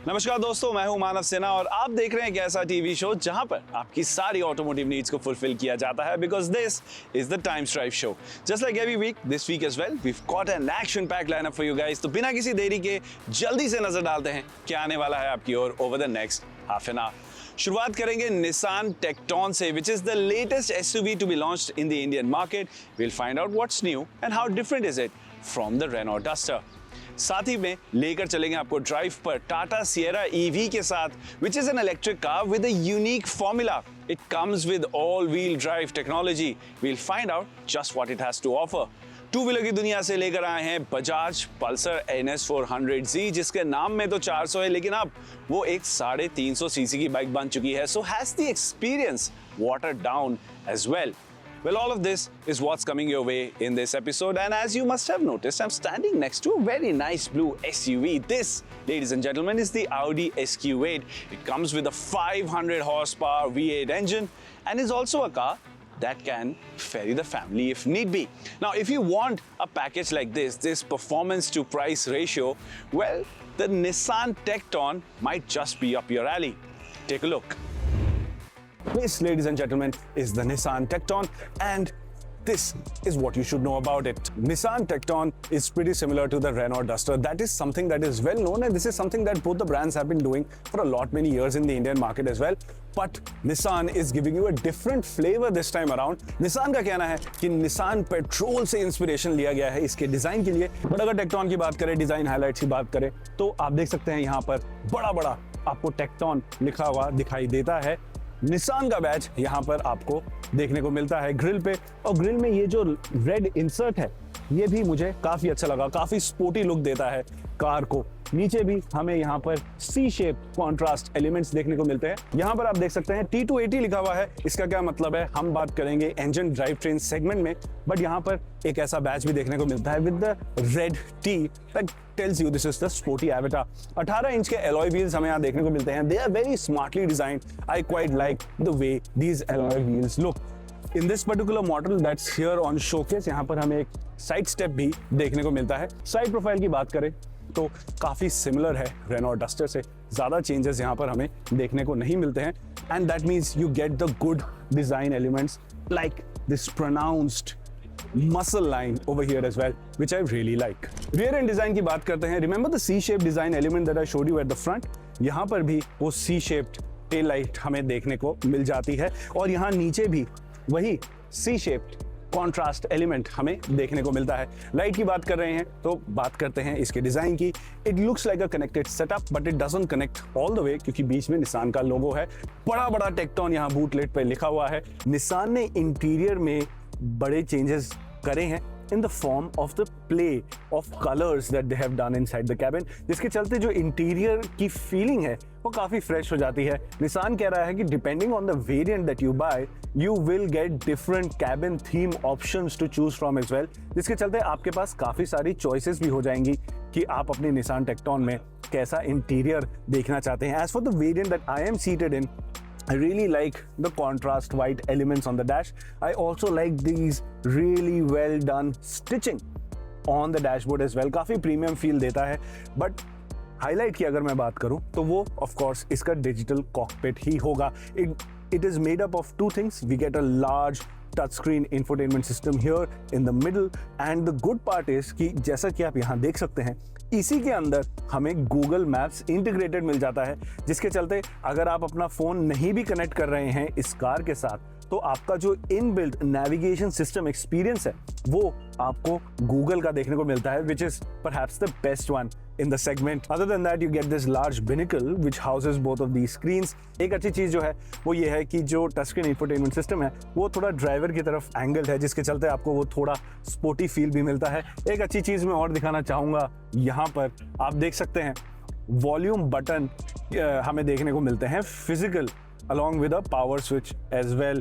नमस्कार दोस्तों, मैं हूं मानव सिन्हा और आप देख रहे हैं एक ऐसा टीवी शो जहां पर आपकी सारी ऑटोमोटिव नीड्स को फुलफिल किया जाता है because this is the Times Drive show. Just like every week, this week as well we have got an action packed lineup for you guys. तो बिना किसी देरी के जल्दी से नजर डालते हैं क्या आने वाला है आपकी ओर over the next half an hour. शुरुआत करेंगे निसान टेक्टॉन से, which is the latest SUV to be launched in the Indian market. We'll find out what's new and how different is it from the Renault Duster. साथ ही में लेकर चलेंगे आपको drive पर Tata Sierra EV के साथ, which is an electric car with a unique formula. It comes with all-wheel drive technology. We'll find out just what it has to offer. Two wheeler की दुनिया से लेकर आए हैं बजाज पल्सर NS400Z, जिसके नाम में तो 400 है लेकिन अब वो एक 350 सीसी की बाइक बन चुकी है। So has the experience watered down as well? Well, all of this is what's coming your way in this episode, and as you must have noticed, I'm standing next to a very nice blue SUV. This, ladies and gentlemen, is the Audi SQ8. It comes with a 500 horsepower V8 engine and is also a car that can ferry the family if need be. Now, if you want a package like this performance to price ratio, well, the Nissan Tekton might just be up your alley. Take a look. This, ladies and gentlemen, is the Nissan Tekton, and this is what you should know about it. Nissan Tekton is pretty similar to the Renault Duster. That is something that is well known, and this is something that both the brands have been doing for a lot many years in the Indian market as well. But Nissan is giving you a different flavor this time around. Nissan का कहना है कि Nissan petrol से inspiration लिया गया है इसके design के लिए। बट अगर टेक्टॉन की बात करें, डिजाइन हाइलाइट्स की बात करें, तो आप देख सकते हैं यहाँ पर बड़ा आपको टेक्टॉन लिखा हुआ दिखाई देता है। निसान का बैज यहाँ पर आपको देखने को मिलता है ग्रिल पे, और ग्रिल में ये जो रेड इंसर्ट है ये भी मुझे काफी अच्छा लगा, काफी स्पोर्टी लुक देता है कार को। नीचे भी हमें यहाँ पर सी शेप कॉन्ट्रास्ट एलिमेंट्स देखने को मिलते हैं। यहाँ पर आप देख सकते हैं T280 लिखा हुआ है। इसका क्या मतलब है हम बात करेंगे इंजन ड्राइव ट्रेन सेगमेंट में, बट यहाँ पर एक ऐसा बैच भी देखने को मिलता है with the red T that tells you this is the sporty avatar. 18 inch के एलॉय व्हील्स हमें यहाँ देखने को मिलते हैं। They are very smartly designed. I quite like the way these alloy wheels look in this particular model that's here on showcase. यहाँ पर हमें एक साइड स्टेप भी देखने को मिलता है। साइड प्रोफाइल की बात करें तो काफी सिमिलर है रेनॉल्ट डस्टर से, ज्यादा चेंजेस यहाँ पर हमें देखने को नहीं मिलते हैं, and that means you get the good design elements like this pronounced muscle line over here as well, which I really like. Rear end design की बात करते हैं। Remember the C shape design element that I showed you at the front. यहाँ पर भी वो C shaped tail light हमें देखने को मिल जाती है, और यहाँ नीचे भी वही सी शेप्ड कॉन्ट्रास्ट एलिमेंट हमें देखने को मिलता है। लाइट की बात कर रहे हैं तो बात करते हैं इसके डिजाइन की। It looks like a connected setup but it doesn't connect all the way, क्योंकि बीच में निसान का लोगो है। बड़ा टेक्टॉन यहाँ बूटलेट पे लिखा हुआ है। निसान ने इंटीरियर में बड़े चेंजेस करे हैं in the form of the play of colors that they have done inside the cabin, जिसके चलते जो इंटीरियर की फीलिंग है वो काफी फ्रेश हो जाती है। निसान कह रहा है कि depending on the variant that you buy you will get different cabin theme options to choose from as well, जिसके चलते आपके पास काफी सारी चॉइसेस भी हो जाएंगी कि आप अपने निसान टेक्टॉन में कैसा इंटीरियर देखना चाहते हैं। As for the variant that I am seated in, I really like the contrast white elements on the dash. I also like these really well done stitching on the dashboard as well. काफी premium feel देता है। But highlight की अगर मैं बात करूं तो वो ऑफ कोर्स इसका डिजिटल कॉकपिट ही होगा। It is made up of two things. We get a large touchscreen infotainment system here in the middle, and the good part is कि जैसा कि आप यहाँ देख सकते हैं इसी के अंदर हमें Google Maps इंटीग्रेटेड मिल जाता है, जिसके चलते अगर आप अपना फोन नहीं भी कनेक्ट कर रहे हैं इस कार के साथ तो आपका जो इनबिल्ट नेविगेशन सिस्टम एक्सपीरियंस है वो आपको Google का देखने को मिलता है, which is perhaps the best one in the segment. Other than that, you get this large binnacle which houses both of these screens. एक अच्छी चीज जो है वो ये है कि जो टच स्क्रीन इंफोटेनमेंट सिस्टम है वो थोड़ा ड्राइवर की तरफ एंगल है, जिसके चलते आपको वो थोड़ा स्पोर्टी फील भी मिलता है। एक अच्छी चीज मैं और दिखाना चाहूंगा, यहाँ पर आप देख सकते हैं वॉल्यूम बटन हमें देखने को मिलते हैं physical along with a power switch as well,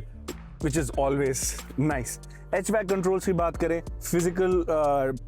which is always nice. HVAC controls की बात करें, फिजिकल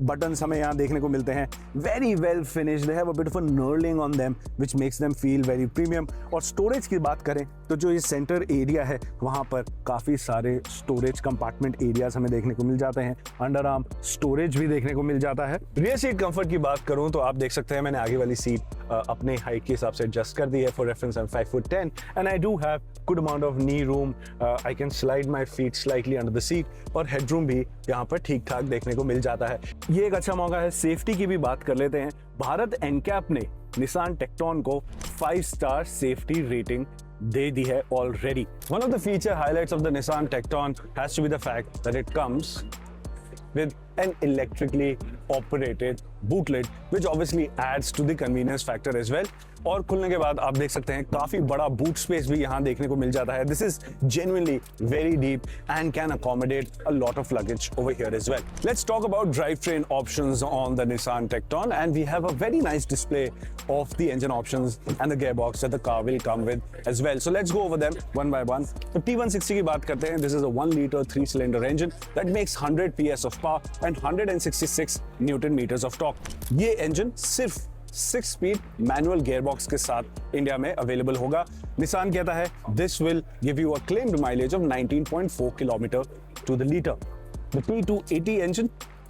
बटन्स हमें यहाँ देखने को मिलते हैं, very well finished, they have a bit of a knurling on them which makes them feel very premium. और स्टोरेज की बात करें तो जो ये सेंटर एरिया है वहाँ पर काफ़ी सारे स्टोरेज कंपार्टमेंट एरियाज हमें देखने को मिल जाते हैं, अंडर आर्म स्टोरेज भी देखने को मिल जाता है। रियर सीट कंफर्ट की बात करूँ तो आप देख सकते हैं मैंने आगे वाली सीट अपने हाइट के हिसाब से एडजस्ट कर दी है। For reference I am 5'10" and I do have good amount of knee room, I can slide my feet slightly under the seat, और हेडरूम भी यहाँ पर ठीक ठाक देखने को मिल जाता है। ये एक अच्छा मौका है सेफ्टी की भी बात कर लेते हैं। भारत एनकैप ने निसान टेक्टोन को 5 स्टार सेफ्टी रेटिंग दे दी है already. One of the feature highlights of the Nissan Tekton has to be the fact that it comes with an electrically operated boot lid, which obviously adds to the convenience factor as well. और खुलने के बाद आप देख सकते हैं काफी बड़ा बूट स्पेस भी यहाँ देखने को मिल जाता है। This is genuinely very deep and can accommodate a lot of luggage over here as well. Let's talk about drivetrain options on the Nissan Tekton, and we have a very nice display of the engine options and the gearbox that the car will come with as well. So let's go over them one by one. तो T160 की बात करते हैं। This is a 1-liter 3-cylinder engine that makes 100 PS of power and 166 Newton meters of torque. ये engine सिर्फ 6-speed manual gearbox के साथ India में अवेलेबल होगा। निसान कहता है this will give you a claimed mileage of 19.4 kilometre to the litre. The P280 engine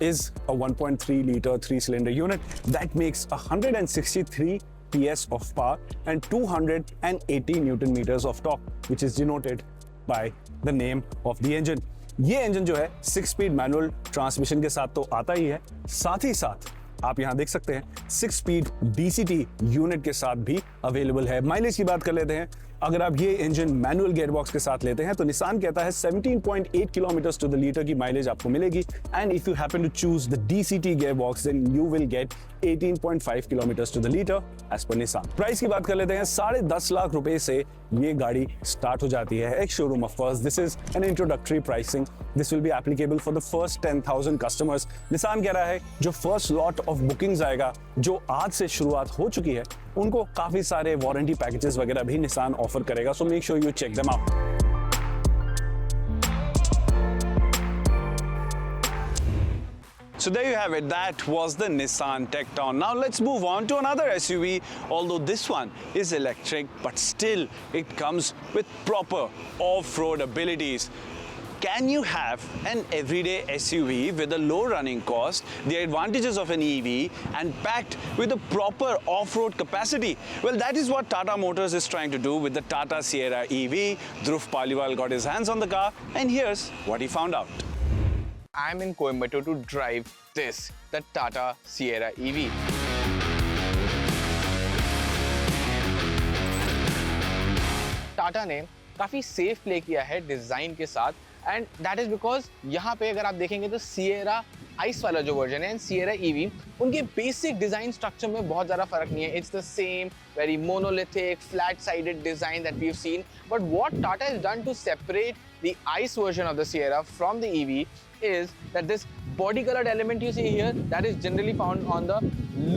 is a 1.3 liter 3-cylinder unit that makes 163 PS of power and 280 Newton meters of torque, which is denoted by the name of the engine. ये engine जो है 6-speed manual transmission के साथ तो आता ही है, साथ ही साथ आप यहां देख सकते हैं 6-speed DCT यूनिट के साथ भी अवेलेबल है। माइलेज की बात कर लेते हैं। अगर आप ये इंजन मैनुअल गियरबॉक्स के साथ लेते हैं तो निसान कहता है 17.8 किलोमीटर टू द लीटर की माइलेज आपको मिलेगी, and if you happen to choose the DCT gearbox then you will get 18.5 kilometre to the litre as per Nissan. Price की बात कर लेते हैं। 10.5 लाख रुपए से ये गाड़ी स्टार्ट हो जाती है एक showroom of first. This is an introductory pricing, this will be applicable for the first 10,000 customers. Nissan कह रहा है जो फर्स्ट लॉट ऑफ बुकिंग्स आएगा, जो आज से शुरुआत हो चुकी है, उनको काफी सारे वारंटी पैकेजेस वगैरह भी निसान ऑफर करेगा। So make sure you check them out. So there you have it, that was the Nissan Tekton. Now let's move on to another SUV, although this one is electric, but still it comes with proper off-road abilities. Can you have an everyday SUV with a low running cost, the advantages of an EV, and packed with a proper off-road capacity? Well, that is what Tata Motors is trying to do with the Tata Sierra EV. Dhruv Paliwal got his hands on the car, and here's what he found out. I'm in Coimbatore to drive this, the Tata Sierra EV. Tata ने काफी safe play किया है design के साथ, and that is because यहाँ पे अगर आप देखेंगे तो सिएरा आइस वाला जो वर्जन है एंड सिएरा ईवी, उनके बेसिक डिजाइन स्ट्रक्चर में बहुत ज्यादा फर्क नहीं है। It's the same very monolithic flat sided design that we have seen, but what Tata has done to separate the ICE version of the Sierra from the EV is that this body colored element you see here, that is generally found on the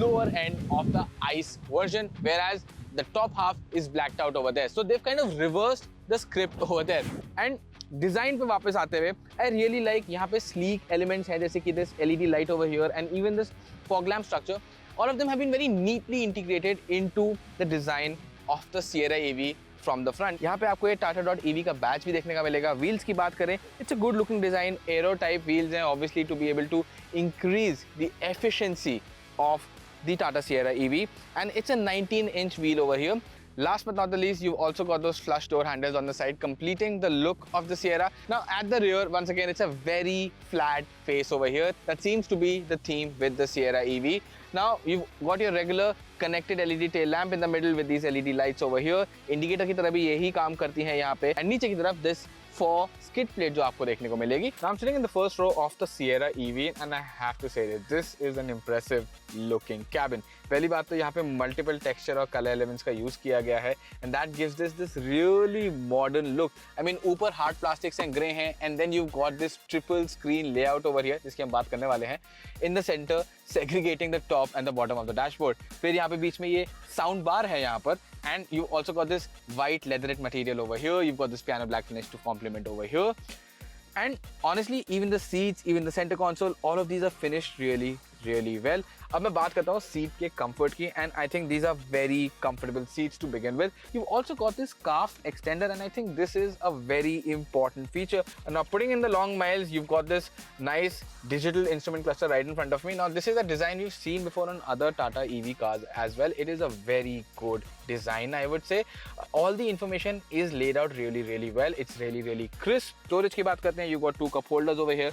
lower end of the ICE version, whereas the top half is blacked out over there. So they've kind of reversed the script over there. And design पे वापस आते हुए, I really like यहाँ पे sleek elements हैं, जैसे कि this LED light over here and even this fog lamp structure. All of them have been very neatly integrated into the design of the Sierra EV from the front. यहाँ पे आपको ये Tata.EV का batch भी देखने का मिलेगा। Wheels की बात करें, it's a good looking design, aero type wheels हैं, obviously to be able to increase the efficiency of the Tata Sierra EV, and it's a 19-inch wheel over here. Last but not the least, you've also got those flush door handles on the side, completing the look of the Sierra. Now at the rear, once again, it's a very flat face over here. That seems to be the theme with the Sierra EV. Now you've got your regular connected LED tail lamp in the middle with these LED lights over here. Indicator की तरह भी यही काम करती हैं यहाँ पे, and नीचे की तरफ this 4 skid plate जो आपको देखने को मिलेगी. Now I'm sitting in the first row of the Sierra EV, and I have to say that this is an impressive looking cabin. पहली बात तो यहाँ पे multiple texture और color elements का यूज किया गया है, and that gives this really modern look. I mean ऊपर hard plastics and grey हैं, and then you've got this triple screen layout over here जिसकी हम बात करने वाले हैं. In the center, segregating the top and the bottom of the dashboard. फिर यहाँ पे बीच में ये sound bar है यहाँ पर, and you also got this white leatherette material over here. You've got this piano black finish to complement over here. And honestly, even the seats, even the center console, all of these are finished really well. अब मैं बात करता हूँ seat के comfort की, and I think these are very comfortable seats to begin with. You've also got this calf extender, and I think this is a very important feature. And now putting in the long miles, you've got this nice digital instrument cluster right in front of me. Now this is a design we've seen before on other Tata EV cars as well. It is a very good design, I would say. All the information is laid out really well. It's really crisp. Storage की बात करते हैं, you've got 2 cup holders over here.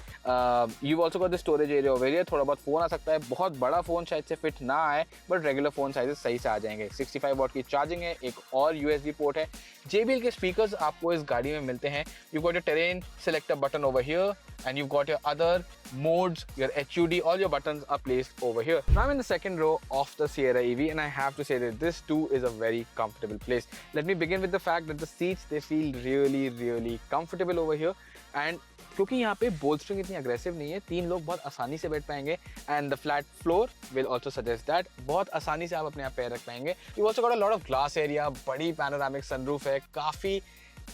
You've also got the storage area over here. थोड़ा बहुत phone आ सकता है, बहुत बड़ा फोन शायद से फिट ना आए, बट रेगुलर फोन साइजेस सही से आ जाएंगे. 65 वॉट की चार्जिंग है, एक और USB पोर्ट है. JBL के स्पीकर्स आपको इस गाड़ी में मिलते हैं. You've got your terrain selector button over here, and you've got your other modes, your HUD, all your buttons are placed over here. Now I'm in the second row of the Sierra EV, and I have to say that this too is a very comfortable place. Let me begin with the fact that the seats, they feel really comfortable over here, and क्योंकि यहाँ पे बोल्स्टरिंग इतनी aggressive नहीं है, 3 लोग बहुत आसानी से बैठ पाएंगे. And the flat floor will also suggest that बहुत आसानी से आप अपने यहाँ पैर रख पाएंगे. You also got a lot of glass area, बड़ी पैनोरामिक सनरूफ है, काफ़ी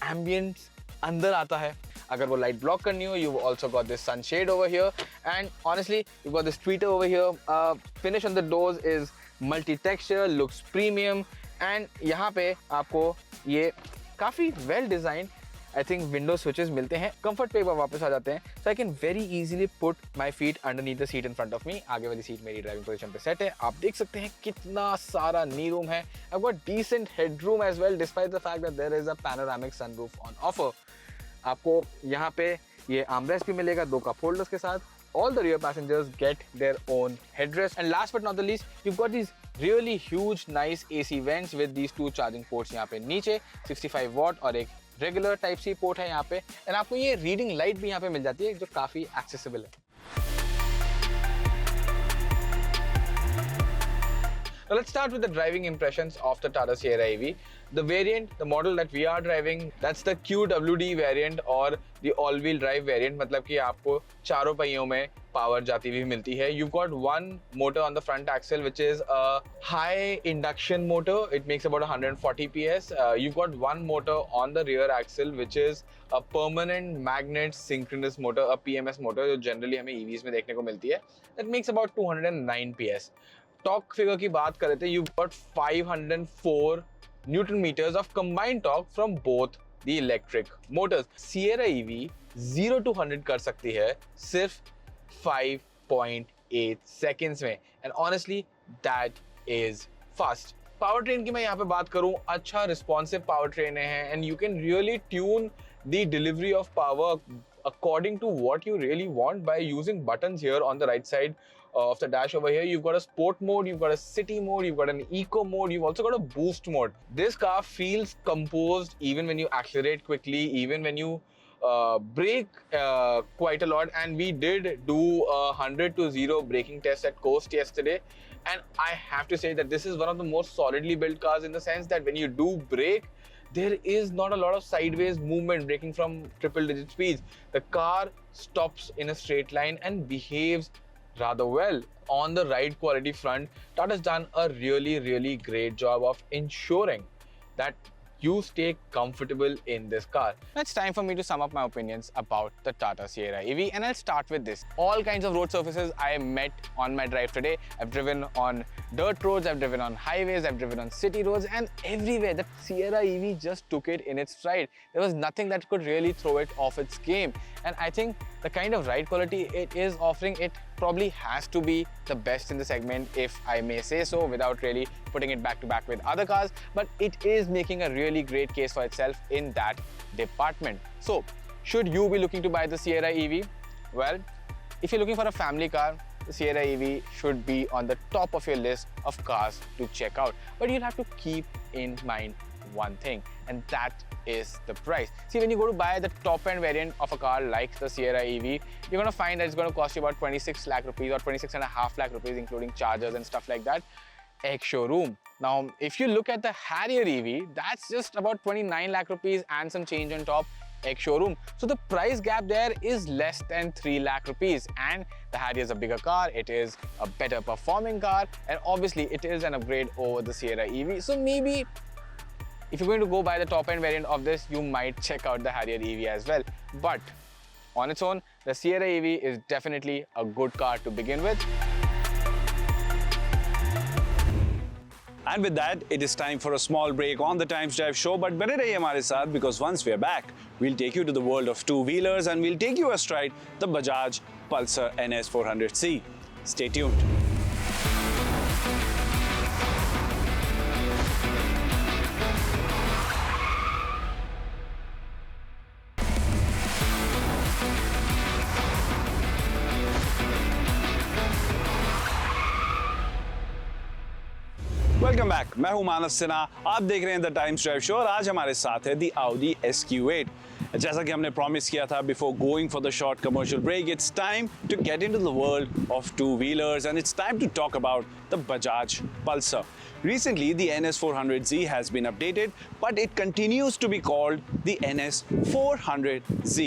एम्बियंस अंदर आता है. अगर वो लाइट ब्लॉक करनी हो, you also got this sunshade over here, and honestly you got this Twitter over here. Finish on the doors is multi texture, looks premium, and यहाँ पे आपको ये काफ़ी well design I think window switches मिलते हैं. Comfort पे एक बार वापस आ जाते हैं. So I can very easily put my feet underneath the seat in front of me. आगे वाली सीट मेरी ड्राइविंग पोजीशन पे सेट है. आप देख सकते हैं कितना सारा नी रूम है. I got decent headroom as well despite the fact that there is a panoramic sunroof on offer. आपको यहाँ पे ये आर्मरेस्ट भी मिलेगा 2 कप होल्डर्स के साथ. All the rear passengers get their own headrest, and last but not the least, you've got these really huge, nice AC vents with these 2 charging ports यहाँ पे नीचे. 65 वॉट और एक रेगुलर टाइप सी port है यहाँ पे, एंड आपको ये रीडिंग लाइट भी यहाँ पे मिल जाती है जो काफी एक्सेसिबल है. Now let's start with the driving impressions of the Tata Sierra EV. The variant, the model that we are driving, that's the QWD variant or the all-wheel drive variant. मतलब कि आपको चारों पहियों में पावर जाती हुई मिलती है. You've got one motor on the front axle, which is a high induction motor. It makes about 140 PS. You've got one motor on the rear axle, which is a permanent magnet synchronous motor, a PMS motor, जो generally हमें EVs में देखने को मिलती है. That makes about 209 PS. Torque figure की बात करें तो you got 504 newton metres of combined torque from both the electric motors. Sierra EV 0 to 100 कर सकती है सिर्फ 5.8 सेकेंड्स में, and honestly that is fast. Power train की मैं यहाँ पे बात करूँ, अच्छा रिस्पॉन्सिव पावर ट्रेन है, and you can really tune the delivery of power according to what you really want by using buttons here on the right side of the dash over here. You've got a sport mode, you've got a city mode, you've got an eco mode, you've also got a boost mode. This car feels composed even when you accelerate quickly, even when you brake quite a lot. And we did do a 100 to 0 braking test at Coast yesterday, and I have to say that this is one of the most solidly built cars in the sense that when you do brake, there is not a lot of sideways movement braking from triple digit speeds. The car stops in a straight line and behaves rather well. On the ride quality front, Tata's done a really great job of ensuring that you stay comfortable in this car. Now it's time for me to sum up my opinions about the Tata Sierra EV, and I'll start with this. All kinds of road surfaces I met on my drive today. I've driven on dirt roads, I've driven on highways, I've driven on city roads, and everywhere that Sierra EV just took it in its stride. There was nothing that could really throw it off its game, and I think the kind of ride quality it is offering, it probably has to be the best in the segment, if I may say so, without really putting it back to back with other cars. But it is making a really great case for itself in that department. So, should you be looking to buy the Sierra EV? Well, if you're looking for a family car, the Sierra EV should be on the top of your list of cars to check out. But you'll have to keep in mind one thing, and that is the price. See, when you go to buy the top end variant of a car like the Sierra EV, you're going to find that it's going to cost you about 26 lakh rupees or 26.5 lakh rupees, including chargers and stuff like that, ex-showroom. Now, if you look at the Harrier EV, that's just about 29 lakh rupees and some change on top, ex-showroom. So the price gap there is less than 3 lakh rupees, and the Harrier is a bigger car, it is a better performing car, and obviously it is an upgrade over the Sierra EV. So maybe if you're going to go buy the top end variant of this, you might check out the Harrier EV as well. But On its own, the Sierra EV is definitely a good car to begin with. And with that, it is time for a small break on the Times Drive show. But बने रहिए हमारे साथ because once we are back, we'll take you to the world of two-wheelers and we'll take you astride the Bajaj Pulsar NS 400C. Stay tuned. Welcome back, मैं हूं मानस सिन्हा। आप देख रहे हैं द टाइम्स ड्राइव शो और आज हमारे साथ है दी Audi SQ8। जैसा कि हमने प्रॉमिस किया था before going for the short commercial break, it's time to get into the world of two wheelers and it's time to talk about the Bajaj Pulsar. Recently, the NS 400Z has been updated, but it continues to be called the NS 400Z.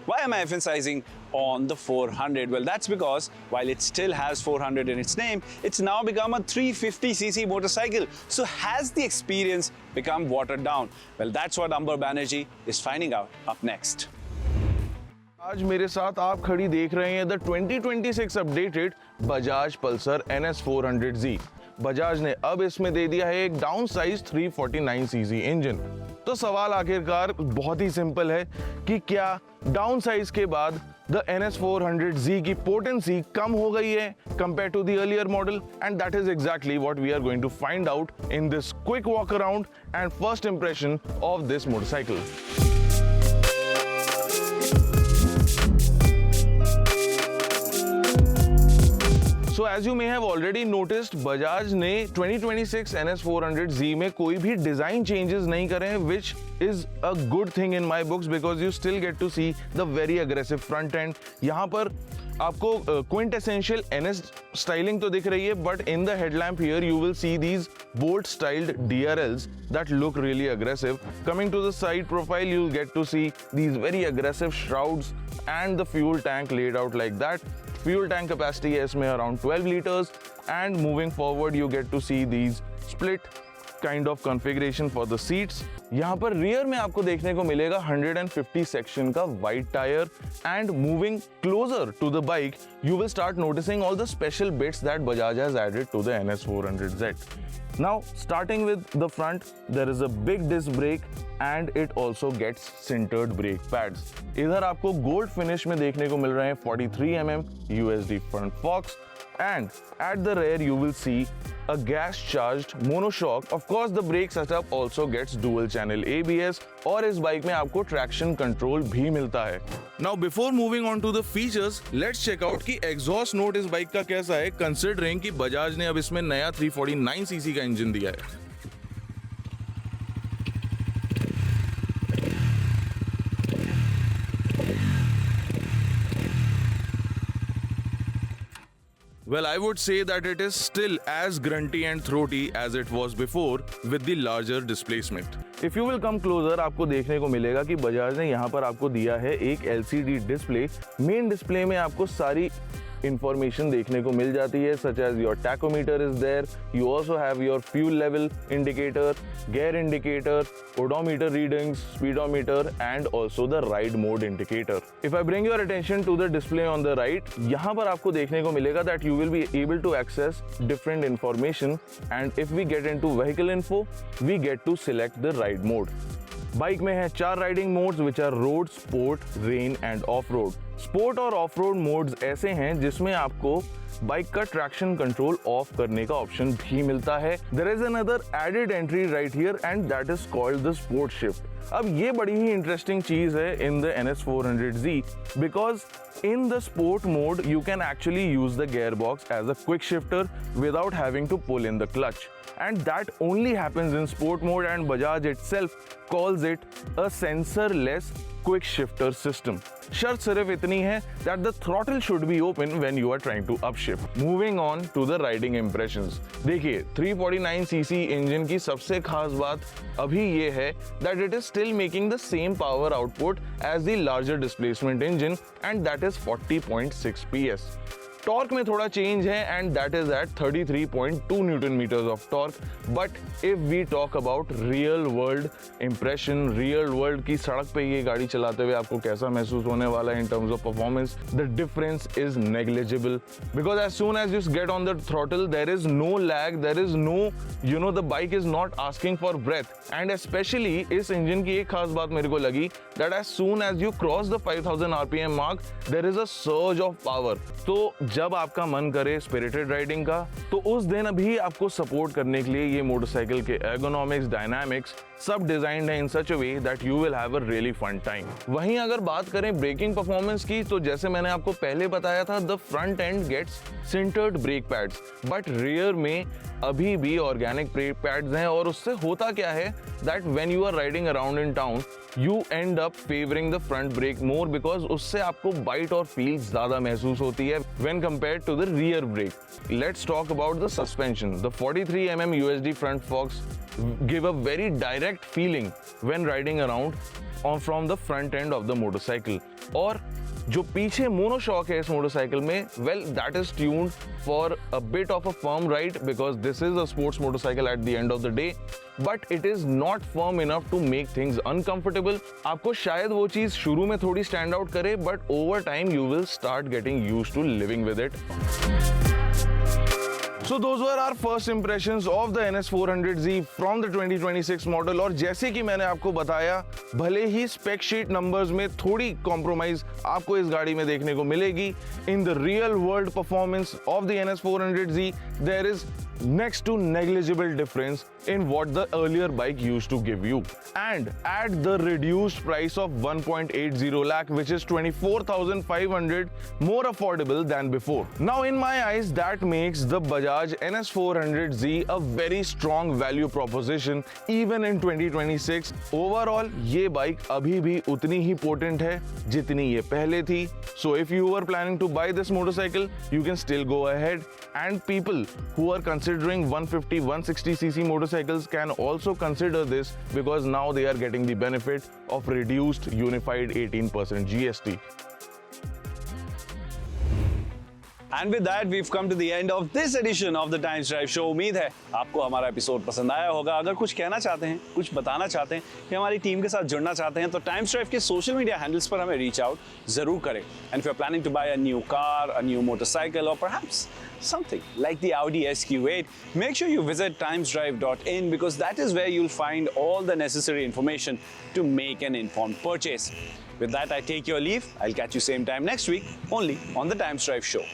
Why am I emphasizing on the 400? Well, that's because while it still has 400 in its name, it's now become a 350cc motorcycle. So has the experience become watered down? Well, that's what Amber Banerjee is finding out up next. आज मेरे साथ आप खड़ी देख रहे हैं the 2026 updated Bajaj Pulsar NS 400Z। Bajaj ने अब इसमें दे दिया है एक डाउन साइज 349cc इंजन। तो सवाल आखिरकार बहुत ही सिंपल है कि क्या डाउन साइज के बाद द NS 400Z की पोटेंसी कम हो गई है compare to the earlier model, and that is exactly what we are going to find out in this quick walk around and first impression of this motorcycle. So as you may have already noticed, Bajaj ने 2026 NS 400Z में कोई भी design changes नहीं करे हैं, which is a good thing in my books because you still get to see the very aggressive front end. यहाँ पर आपको quintessential NS styling तो दिख रही है, but in the headlamp here you will see these bolt styled DRLs that look really aggressive. Coming to the side profile, you'll get to see these very aggressive shrouds and the fuel tank laid out like that. Fuel tank capacity है इसमें around 12 liters, and moving forward you get to see these split kind of configuration for the seats. यहाँ पर rear में आपको देखने को मिलेगा 150 section का wide tire, and moving closer to the bike you will start noticing all the special bits that Bajaj has added to the NS 400Z. Now starting with the front, there is a big disc brake and it also gets sintered brake pads. इधर आपको gold finish में देखने को मिल रहे हैं 43mm USD front forks, and at the rear you will see a gas charged monoshock. Of course the brake setup also gets dual channel ABS और इस bike में आपको traction control भी मिलता है। Now before moving on to the features, let's check out कि exhaust note इस bike का कैसा है, considering कि बजाज ने अब इसमें नया 349cc का इंजन दिया है। Well, I would say that it is still as grunty and throaty as it was before with the larger displacement. If you will come closer, आपको देखने को मिलेगा कि बजाज ने यहाँ पर आपको दिया है एक LCD डिस्प्ले। मेन डिस्प्ले में आपको सारी information देखने को मिल जाती है, such as your tachometer is there, you also have your fuel level indicator, gear indicator, odometer readings, speedometer and also the ride mode indicator. If I bring your attention to the display on the right, यहाँ पर आपको देखने को मिलेगा that you will be able to access different information, and if we get into vehicle info, we get to select the ride mode. Bike में है 4 riding modes which are road, sport, rain and off road. Sport और off road modes ऐसे हैं जिसमें आपको bike का traction control of करने का ऑप्शन भी मिलता है। There is another added entry right here and that is called the sport shift. अब ये बड़ी ही इंटरेस्टिंग चीज है in the NS 400Z because in the sport mode you can actually use the gearbox as a quick shifter without having to pull in the clutch, and that only happens in sport mode, and Bajaj itself calls it a sensor-less quick shifter system. शर्त सिर्फ इतनी है that the throttle should be open when you are trying to upshift. Moving on to the riding impressions. देखिए 349cc engine की सबसे खास बात अभी ये है that it is still making the same power output as the larger displacement engine, and that is 40.6 PS. Torque में थोड़ा चेंज है and that is at 33.2 newton metres of torque. But if we talk about real world impression, real world की सड़क पे ये गाड़ी चलाते हुए आपको कैसा महसूस होने वाला है in terms of performance, the difference is negligible because as soon as you get on the throttle there is no lag, there is no, you know, the bike is not asking for breath. And especially इस engine की एक खास बात मेरे को लगी that as soon as you cross the 5000 RPM mark there is a surge of power. तो जब आपका मन करे स्पिरिटेड राइडिंग का तो उस दिन अभी आपको सपोर्ट करने के लिए ये मोटरसाइकिल के एर्गोनॉमिक्स, डायनामिक्स सब डिजाइन्ड है in such a way that you will have a really fun time. वहीं अगर बात करें ब्रेकिंग परफॉर्मेंस की तो जैसे मैंने आपको पहले बताया था the front end gets sintered brake pads, but rear में अभी भी ऑर्गेनिक ब्रेक पैड्स हैं. और उससे होता क्या है that when you are riding around in town you end up favouring the front brake more because उससे आपको बाइट और फील ज्यादा महसूस होती है when compared to the rear brake. Let's talk about the suspension. The 43mm USD front forks give a very direct feeling when riding around from the front end of the motorcycle. और जो पीछे monoshock है इस motorcycle में, well that is tuned for a bit of a firm ride because this is a sports motorcycle at the end of the day, but it is not firm enough to make things uncomfortable. आपको शायद वो चीज शुरू में थोड़ी stand out करे but over time you will start getting used to living with it. So those were our first impressions of the NS400Z from the 2026 model. और जैसे कि मैंने आपको बताया, भले ही स्पेक शीट नंबर्स में थोड़ी कॉम्प्रोमाइज आपको इस गाड़ी में देखने को मिलेगी, in the real world performance of the NS400Z there is next to negligible difference in what the earlier bike used to give you, and at the reduced price of 1.80 lakh, which is 24,500 more affordable than before. Now in my eyes that makes the Bajaj NS400Z a very strong value proposition even in 2026. Overall ये bike अभी भी उतनी ही potent है जितनी ये पहले थी. So if you were planning to buy this motorcycle you can still go ahead, and people who are considering 150-160cc motorcycles can also consider this because now they are getting the benefit of reduced unified 18% GST. And with that, we've come to the end of this edition of the Times Drive Show. उम्मीद है आपको हमारा episode पसंद आया होगा. अगर कुछ कहना चाहते हैं, कुछ बताना चाहते हैं कि हमारी टीम के साथ जुड़ना चाहते हैं तो टाइम्स ड्राइव के सोशल मीडिया हैंडल्स पर हमें रीच आउट जरूर करें. And if you are planning to buy a new car, a new motorcycle और perhaps something like the Audi SQ8, make sure you visit timesdrive.in because that is where you'll find all the necessary information to make an informed purchase. With that, I take your leave. I'll catch you same time next week, only on the Times Drive Show.